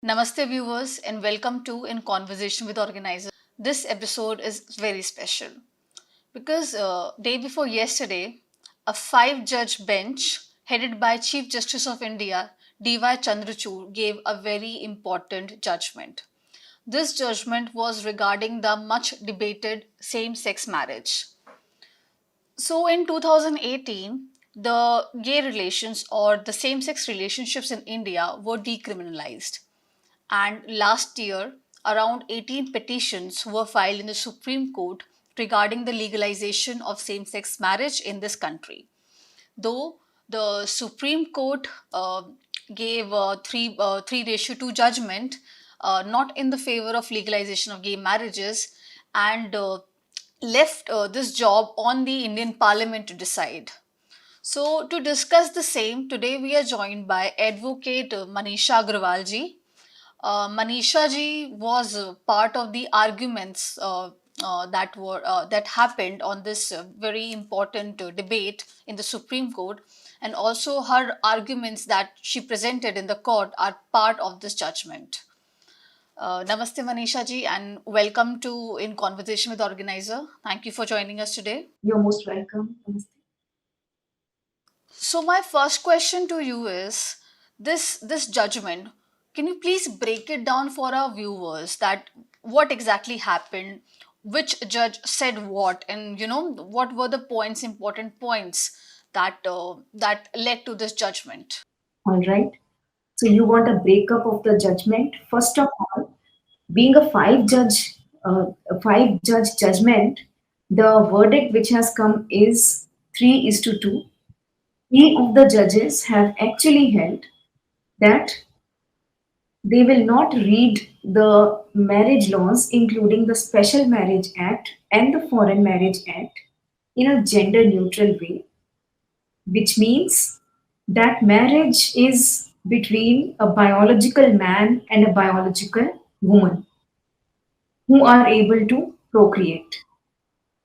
Namaste, viewers, and welcome to In Conversation with Organizer. This episode is very special because day before yesterday, a five-judge bench headed by Chief Justice of India, D.Y. Chandrachud, gave a very important judgment. This judgment was regarding the much debated same-sex marriage. So in 2018, the gay relations or the same sex relationships in India were decriminalized. And last year, around 18 petitions were filed in the Supreme Court regarding the legalization of same sex marriage in this country. Though the Supreme Court gave 3:2 judgment, not in the favor of legalization of gay marriages, and left this job on the Indian Parliament to decide. So, to discuss the same, today we are joined by Advocate Manisha Agrawal ji. Manisha ji was part of the arguments that happened on this very important debate in the Supreme Court, and also her arguments that she presented in the court are part of this judgment. Namaste, Manisha ji, and welcome to In Conversation with Organizer. Thank you for joining us today. You're most welcome. Namaste. So my first question to you is this judgment. Can you please break it down for our viewers that what exactly happened, which judge said what, and what were the points, important points that led to this judgment? All right. So you want a breakup of the judgment. First of all, being a five judge judgment, the verdict which has come is 3:2. Three of the judges have actually held that they will not read the marriage laws, including the Special Marriage Act and the Foreign Marriage Act, in a gender neutral way, which means that marriage is between a biological man and a biological woman who are able to procreate.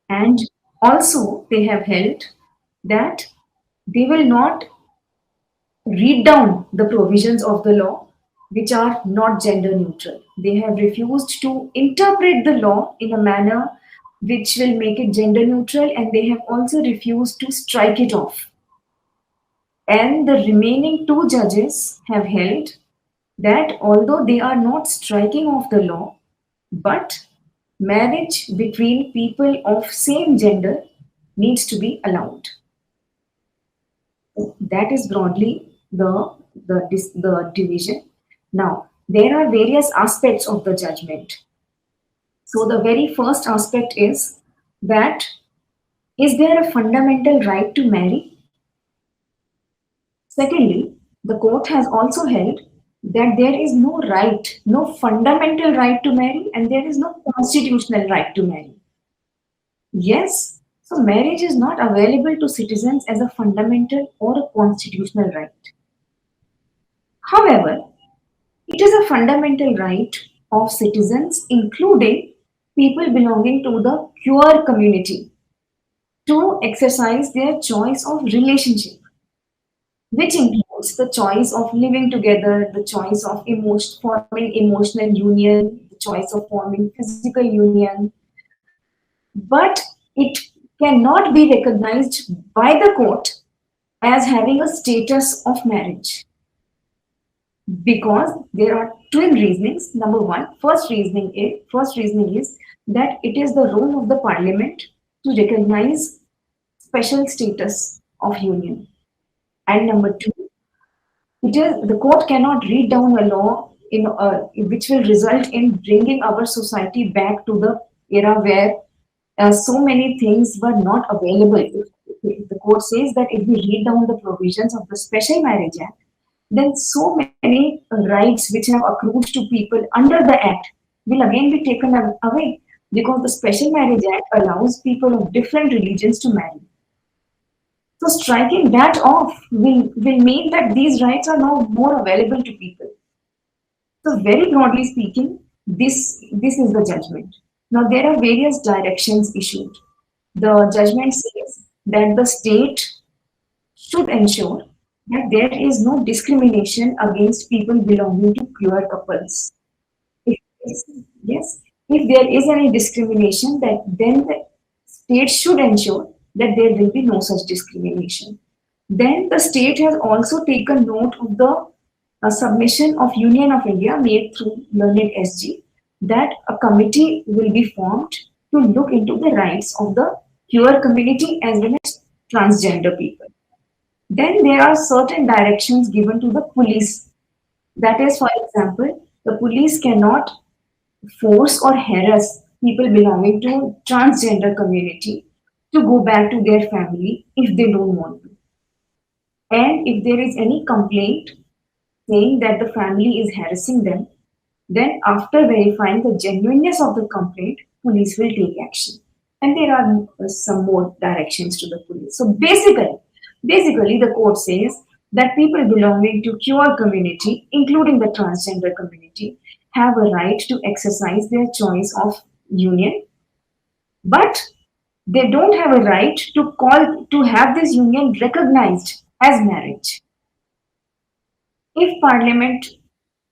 And also, they have held that they will not read down the provisions of the law which are not gender neutral. They have refused to interpret the law in a manner which will make it gender neutral, and they have also refused to strike it off. And the remaining two judges have held that although they are not striking off the law, but marriage between people of same gender needs to be allowed. That is broadly the division. Now, there are various aspects of the judgment. So, the very first aspect is that is there a fundamental right to marry? Secondly, the court has also held that there is no right, no fundamental right to marry, and there is no constitutional right to marry. Yes, so marriage is not available to citizens as a fundamental or a constitutional right. However, it is a fundamental right of citizens, including people belonging to the queer community, to exercise their choice of relationship, which includes the choice of living together, the choice of forming emotional union, the choice of forming physical union, but it cannot be recognized by the court as having a status of marriage because there are twin reasonings. Number one, first reasoning is that it is the role of the parliament to recognize special status of union, and number two, it is the court cannot read down a law which will result in bringing our society back to the era where so many things were not available. If the court says that if we read down the provisions of the Special Marriage Act, then so many rights which have accrued to people under the Act will again be taken away because the Special Marriage Act allows people of different religions to marry. So striking that off will mean that these rights are now more available to people. So very broadly speaking, this is the judgment. Now there are various directions issued. The judgment says that the state should ensure that there is no discrimination against people belonging to queer couples. If yes, if there is any discrimination, that then the state should ensure that there will be no such discrimination. Then the state has also taken note of the submission of Union of India made through Learned SG, that a committee will be formed to look into the rights of the queer community as well as transgender people. Then there are certain directions given to the police. That is, for example, the police cannot force or harass people belonging to transgender community to go back to their family if they don't want to. And if there is any complaint saying that the family is harassing them, then after verifying the genuineness of the complaint, police will take action. And there are some more directions to the police. So basically the court says that people belonging to queer community, including the transgender community, have a right to exercise their choice of union, but they don't have a right to have this union recognized as marriage. If Parliament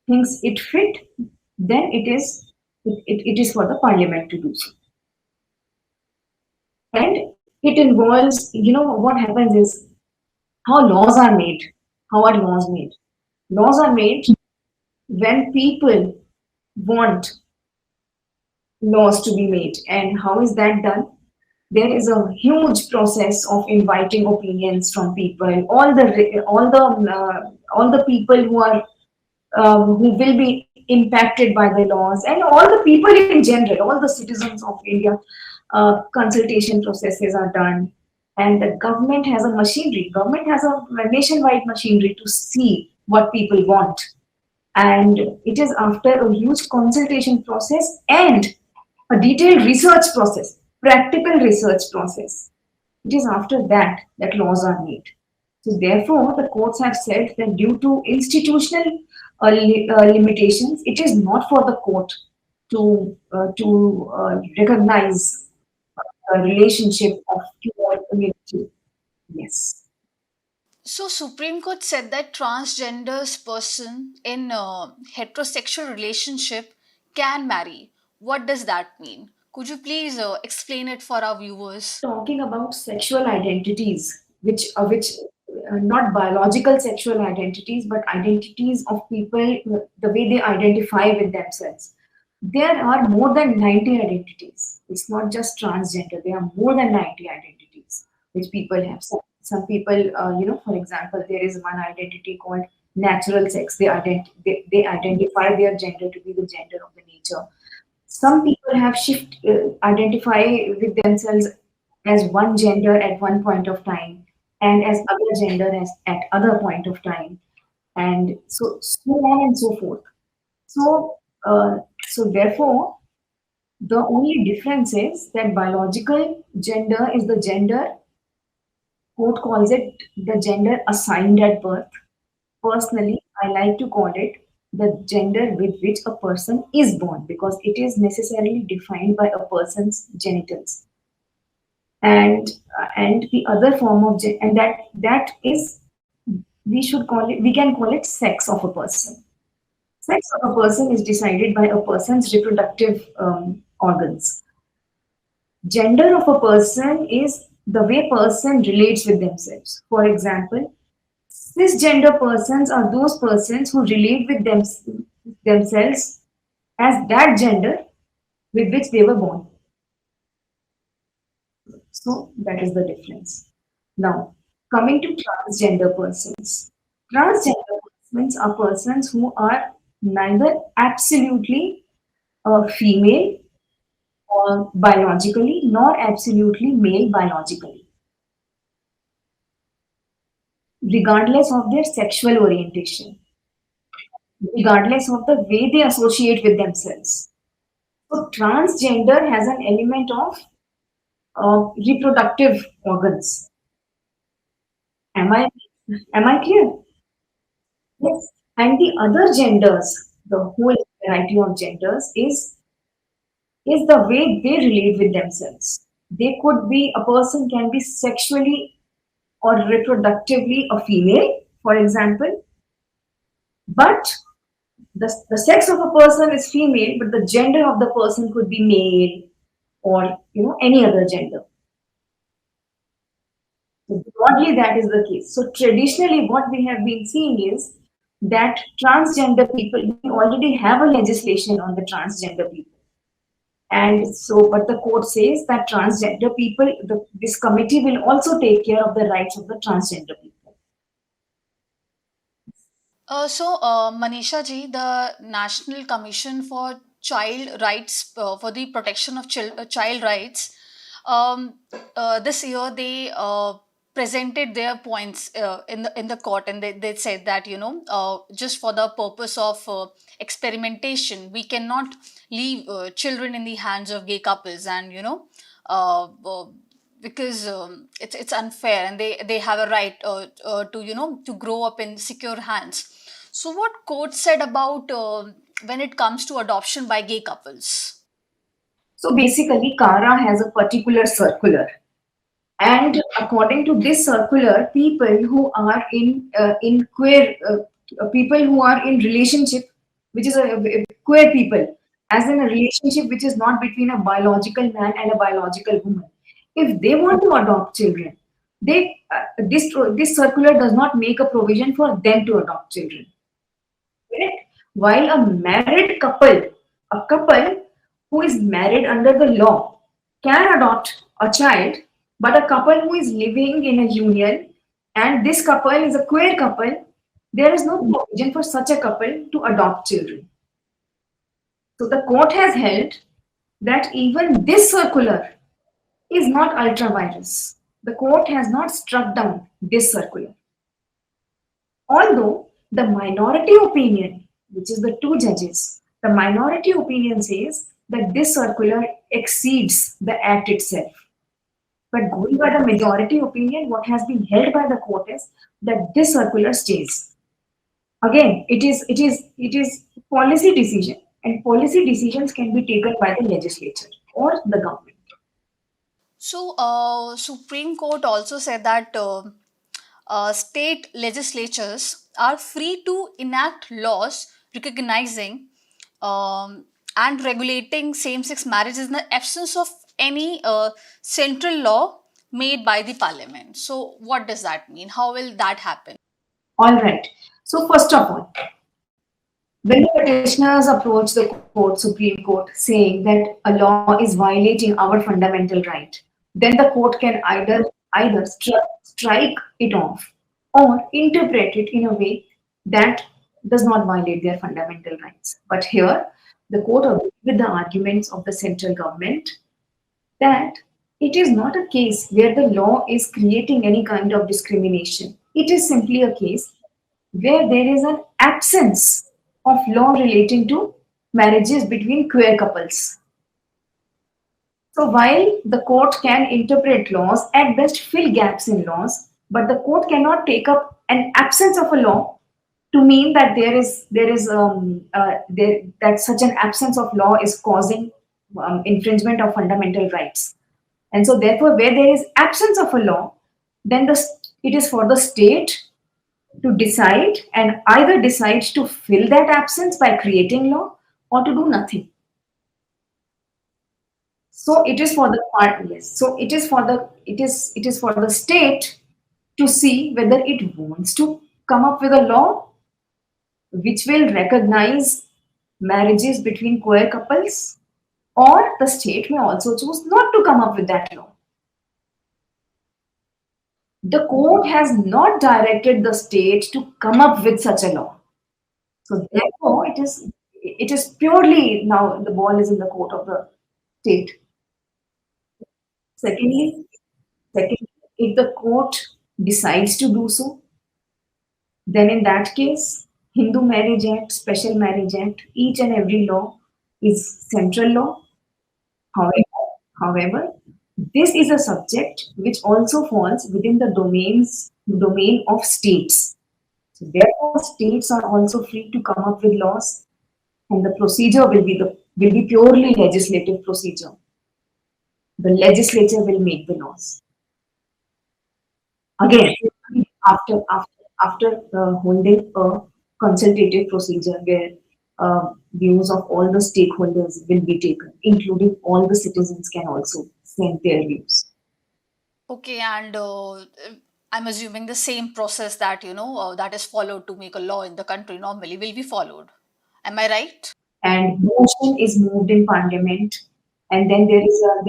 thinks it fit, then it is for the Parliament to do so. And it involves, what happens is how laws are made. How are laws made? Laws are made when people want laws to be made. And how is that done? There is a huge process of inviting opinions from people, all the people who will be impacted by the laws, and all the people in general, all the citizens of India. Consultation processes are done, and the government has a machinery. Government has a nationwide machinery to see what people want, and it is after a huge consultation process and a detailed research process, practical research process. It is after that that laws are made. So therefore, the courts have said that due to institutional limitations, it is not for the court to recognize a relationship of pure community. Yes. So Supreme Court said that transgenders person in a heterosexual relationship can marry. What does that mean? Could you please explain it for our viewers? Talking about sexual identities, which not biological sexual identities, but identities of people, the way they identify with themselves. There are more than 90 identities. It's not just transgender. There are more than 90 identities which people have. Some people, for example, there is one identity called natural sex. They identify their gender to be the gender of the nature. Some people have identify with themselves as one gender at one point of time, and as other gender as at other point of time, and so on and so forth. So so therefore, the only difference is that biological gender is the gender. Court calls it the gender assigned at birth. Personally, I like to call it the gender with which a person is born, because it is necessarily defined by a person's genitals. And the other form of and that is, we can call it sex of a person. Sex of a person is decided by a person's reproductive organs. Gender of a person is the way person relates with themselves. For example, cisgender persons are those persons who relate with themselves as that gender with which they were born. So that is the difference. Now, coming to transgender persons. Transgender persons are persons who are neither absolutely female or biologically, nor absolutely male biologically, regardless of their sexual orientation, regardless of the way they associate with themselves. So transgender has an element of reproductive organs. Am I am I clear? Yes. And the other genders, the whole variety of genders, is the way they relate with themselves. They could be, a person can be sexually or reproductively a female, for example, but the sex of a person is female, but the gender of the person could be male or any other gender. So broadly, that is the case. So traditionally, what we have been seeing is that transgender people, we already have a legislation on the transgender people. And so, but the court says that transgender people, this committee will also take care of the rights of the transgender people. Manisha ji, the National Commission for Child Rights, for the protection of child rights, um, this year they presented their points in the court, and they said that just for the purpose of experimentation, we cannot leave children in the hands of gay couples, and because it's unfair, and they have a right to to grow up in secure hands. So what court said about when it comes to adoption by gay couples? So basically, Kara has a particular circular. And according to this circular, people who are in queer people who are in relationship, which is a queer people, as in a relationship which is not between a biological man and a biological woman, if they want to adopt children, they this circular does not make a provision for them to adopt children. Correct? While a married couple, a couple who is married under the law can adopt a child, but a couple who is living in a union and this couple is a queer couple, there is no provision for such a couple to adopt children. So the court has held that even this circular is not ultra virus. The court has not struck down this circular. Although the minority opinion, which is the two judges, the minority opinion says that this circular exceeds the act itself. But going by the majority opinion, what has been held by the court is that this circular stays. Again, it is policy decision, and policy decisions can be taken by the legislature or the government. So Supreme Court also said that state legislatures are free to enact laws recognizing and regulating same-sex marriages in the absence of any central law made by the parliament. So what does that mean? How will that happen? All right. So first of all, when the petitioners approach the court, Supreme Court, saying that a law is violating our fundamental right, then the court can either strike it off or interpret it in a way that does not violate their fundamental rights. But here, the court agreed with the arguments of the central government that it is not a case where the law is creating any kind of discrimination. It is simply a case where there is an absence of law relating to marriages between queer couples. So while the court can interpret laws, at best fill gaps in laws, but the court cannot take up an absence of a law to mean that that such an absence of law is causing infringement of fundamental rights. And so therefore, where there is absence of a law, then it is for the state to decide and either decide to fill that absence by creating law or to do nothing. So it is for the part, yes. So it is for the state to see whether it wants to come up with a law which will recognize marriages between queer couples, or the state may also choose not to come up with that law. The court has not directed the state to come up with such a law. So therefore, it is purely now the ball is in the court of the state. Secondly, secondly, if the court decides to do so, then in that case, Hindu Marriage Act, Special Marriage Act, each and every law is central law. However, this is a subject which also falls within the domain of states. So therefore, states are also free to come up with laws, and the procedure will be purely legislative procedure. The legislature will make the laws. Again, after after holding a consultative procedure where views of all the stakeholders will be taken, including all the citizens can also send their views. Okay, and I'm assuming the same process that that is followed to make a law in the country normally will be followed. Am I right? And motion is moved in parliament, and then there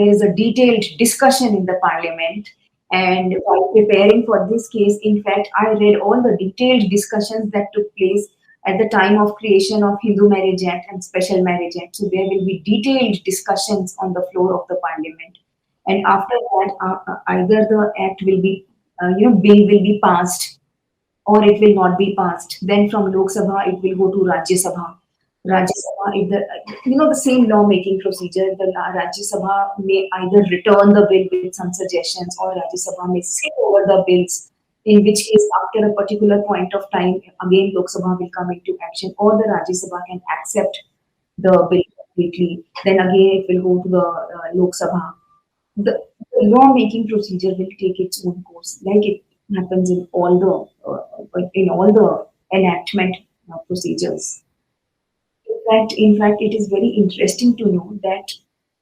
is a detailed discussion in the parliament. And while preparing for this case, in fact, I read all the detailed discussions that took place at the time of creation of Hindu Marriage Act and Special Marriage Act. So there will be detailed discussions on the floor of the parliament, and after that, either the act will be, bill will be passed, or it will not be passed. Then from Lok Sabha, it will go to Rajya Sabha. Rajya Sabha, if the same lawmaking procedure, the Rajya Sabha may either return the bill with some suggestions, or Rajya Sabha may sit over the bills. In which case, after a particular point of time, again Lok Sabha will come into action, or the Rajya Sabha can accept the bill completely. Then again, it will go to the Lok Sabha. The law-making procedure will take its own course, like it happens in all the enactment procedures. In fact, it is very interesting to know that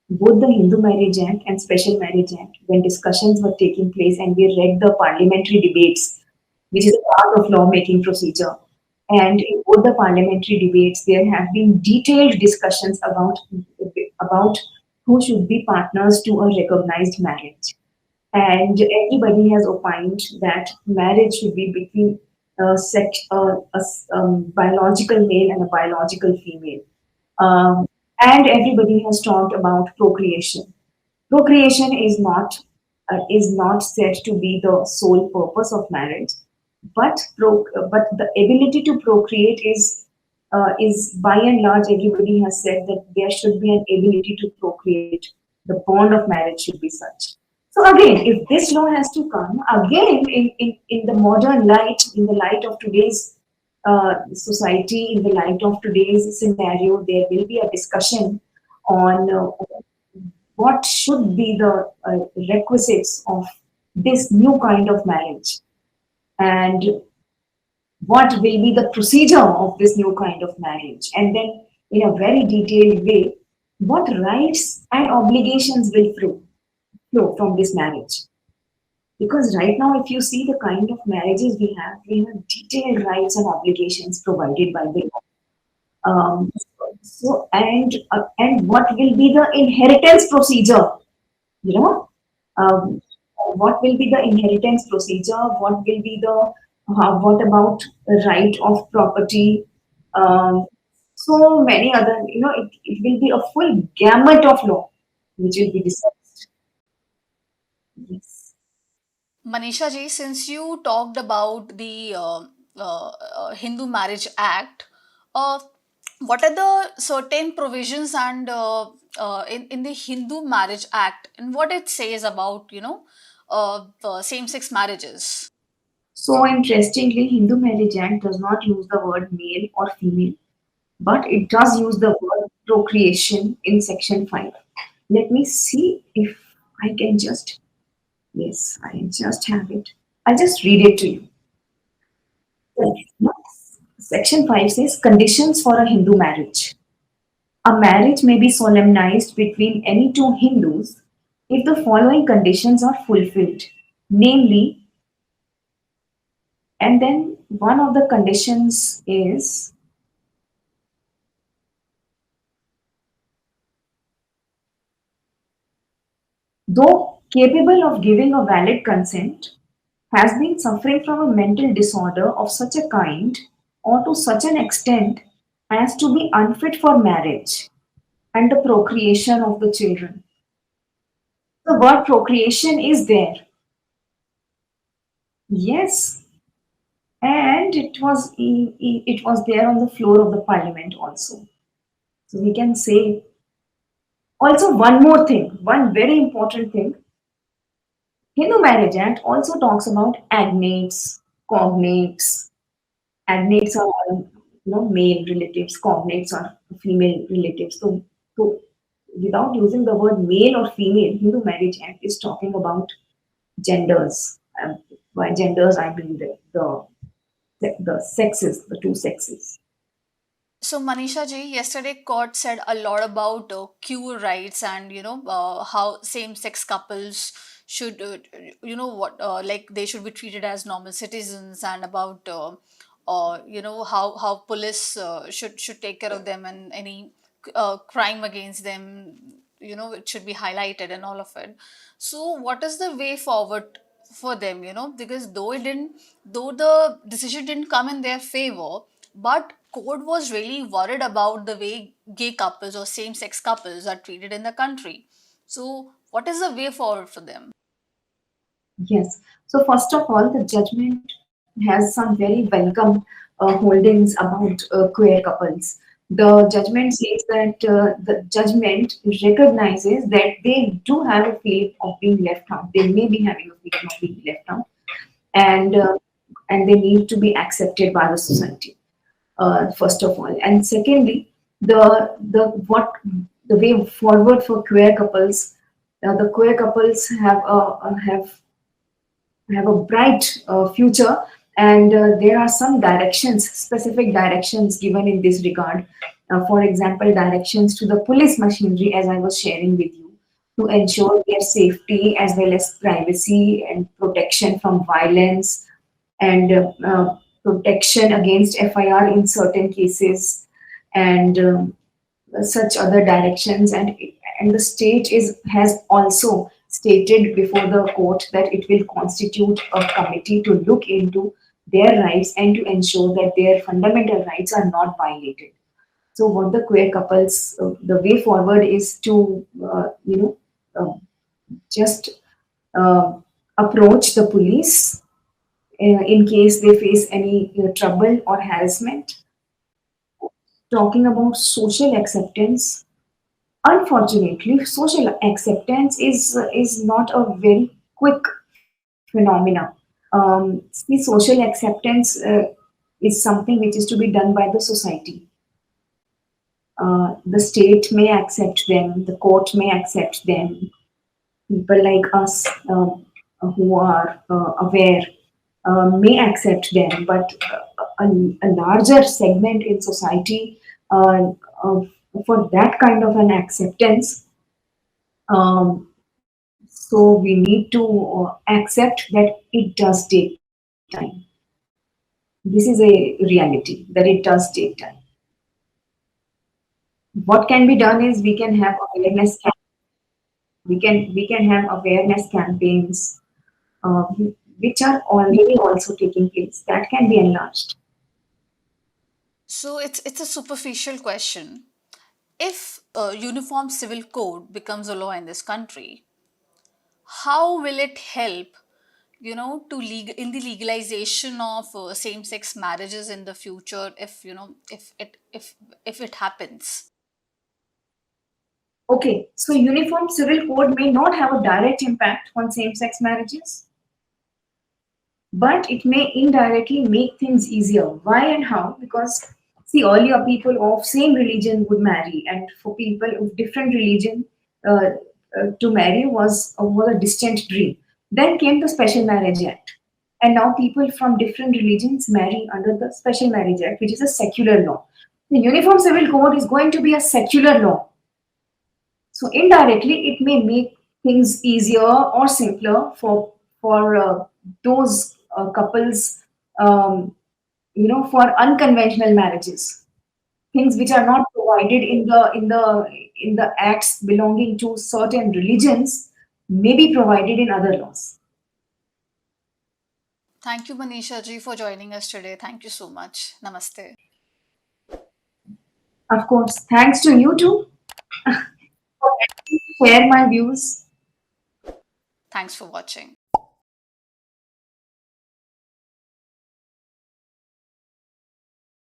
both the Hindu Marriage Act and Special Marriage Act, when discussions were taking place and we read the parliamentary debates, which is a part of lawmaking procedure, and in both the parliamentary debates, there have been detailed discussions about who should be partners to a recognized marriage. And everybody has opined that marriage should be between a biological male and a biological female. Um, and everybody has talked about procreation. Procreation is not said to be the sole purpose of marriage, but the ability to procreate is by and large, everybody has said that there should be an ability to procreate. The bond of marriage should be such. So again, if this law has to come again in the modern light, in the light of today's society, in the light of today's scenario, there will be a discussion on what should be the requisites of this new kind of marriage, and what will be the procedure of this new kind of marriage, and then in a very detailed way, what rights and obligations will flow from this marriage. Because right now, if you see the kind of marriages we have detailed rights and obligations provided by the law. And what will be the inheritance procedure? You know, um, what will be the inheritance procedure? What about the right of property? So many other, it will be a full gamut of law which will be discussed. Yes. Manisha ji, since you talked about the Hindu Marriage Act, uh, what are the certain provisions and in the Hindu Marriage Act and what it says about same-sex marriages? So interestingly, Hindu Marriage Act does not use the word male or female, but it does use the word procreation in section 5. Let me see if I can just, yes, I just have it. I'll just read it to you. Section 5 says conditions for a Hindu marriage. A marriage may be solemnized between any two Hindus if the following conditions are fulfilled, namely, and then one of the conditions is, though capable of giving a valid consent, has been suffering from a mental disorder of such a kind or to such an extent as to be unfit for marriage and the procreation of the children. The word procreation is there. Yes, and it was there on the floor of the parliament also. So we can say also one more thing, one very important thing. Hindu Marriage Act also talks about agnates, cognates. Agnates are male relatives, cognates are female relatives. So without using the word male or female, Hindu Marriage Act is talking about genders. By genders, I mean the the sexes, the two sexes. So Manisha ji, yesterday court said a lot about queer rights and how same-sex couples should like they should be treated as normal citizens, and about how police should take care of them, and any crime against them, it should be highlighted and all of it. So what is the way forward for them, because though the decision didn't come in their favor, but court was really worried about the way gay couples or same-sex couples are treated in the country. So what is the way forward for them? Yes. So first of all, the judgment has some very welcome holdings about queer couples. The judgment says that the judgment recognizes that they do have a feeling of being left out. They may be having a feeling of being left out, and and they need to be accepted by the society. First of all, and secondly, the what the way forward for queer couples. The queer couples have a bright future, and there are some directions, specific directions given in this regard. For example, directions to the police machinery, as I was sharing with you, to ensure their safety as well as privacy and protection from violence, and protection against FIR in certain cases, and such other directions. And the state is has also stated before the court that it will constitute a committee to look into their rights and to ensure that their fundamental rights are not violated. So what the queer couples, the way forward is to just uh, approach the police in case they face any trouble or harassment. Talking about social acceptance, unfortunately, social acceptance is not a very quick phenomena. See, social acceptance is something which is to be done by the society. The state may accept them, the court may accept them, people like us who are aware may accept them, but a larger segment in society, uh, uh, for that kind of an acceptance, so we need to accept that it does take time. This is a reality that it does take time. What can be done is we can have we can have awareness campaigns, uh, which are already also taking place. That can be enlarged. So it's a superficial question. If a uniform civil code becomes a law in this country, how will it help, in the legalization of same-sex marriages in the future, if if it happens? Okay, so uniform civil code may not have a direct impact on same-sex marriages, but it may indirectly make things easier. Why and how? Because see, earlier people of same religion would marry, and for people of different religion, uh, to marry was a distant dream. Then came the Special Marriage Act, and now people from different religions marry under the Special Marriage Act, which is a secular law. The Uniform Civil Code is going to be a secular law, so indirectly, it may make things easier or simpler for those couples, for unconventional marriages. Things which are not provided in the acts belonging to certain religions may be provided in other laws. Thank you, Manisha ji, for joining us today. Thank you so much. Namaste. Of course, thanks to you too for letting me share my views. Thanks for watching.